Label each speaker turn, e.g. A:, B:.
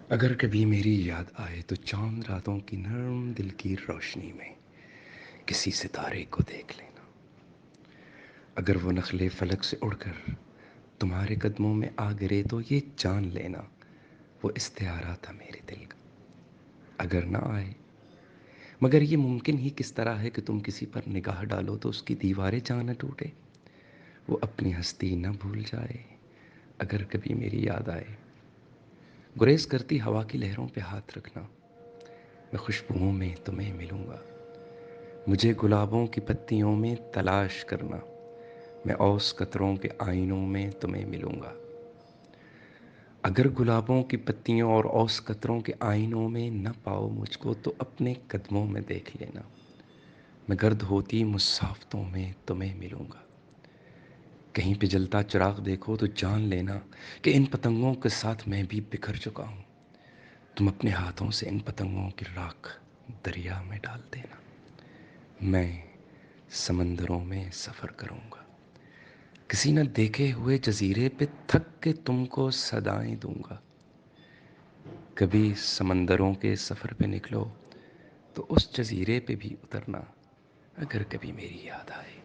A: اگر کبھی میری یاد آئے تو چاند راتوں کی نرم دل کی روشنی میں کسی ستارے کو دیکھ لینا. اگر وہ نخلے فلک سے اڑ کر تمہارے قدموں میں آ گرے تو یہ جان لینا وہ استعارہ تھا میرے دل کا. اگر نہ آئے مگر یہ ممکن ہی کس طرح ہے کہ تم کسی پر نگاہ ڈالو تو اس کی دیواریں جاں نہ ٹوٹے، وہ اپنی ہستی نہ بھول جائے. اگر کبھی میری یاد آئے گریز کرتی ہوا کی لہروں پہ ہاتھ رکھنا، میں خوشبوؤں میں تمہیں ملوں گا. مجھے گلابوں کی پتیوں میں تلاش کرنا، میں اوس قطروں کے آئینوں میں تمہیں ملوں گا. اگر گلابوں کی پتیوں اور اوس قطروں کے آئینوں میں نہ پاؤ مجھ کو تو اپنے قدموں میں دیکھ لینا، میں گرد ہوتی مسافتوں میں تمہیں ملوں گا. کہیں پہ جلتا چراغ دیکھو تو جان لینا کہ ان پتنگوں کے ساتھ میں بھی بکھر چکا ہوں. تم اپنے ہاتھوں سے ان پتنگوں کی راکھ دریا میں ڈال دینا، میں سمندروں میں سفر کروں گا. کسی نہ دیکھے ہوئے جزیرے پہ تھک کے تم کو صدائیں دوں گا. کبھی سمندروں کے سفر پہ نکلو تو اس جزیرے پہ بھی اترنا اگر کبھی میری یاد آئے.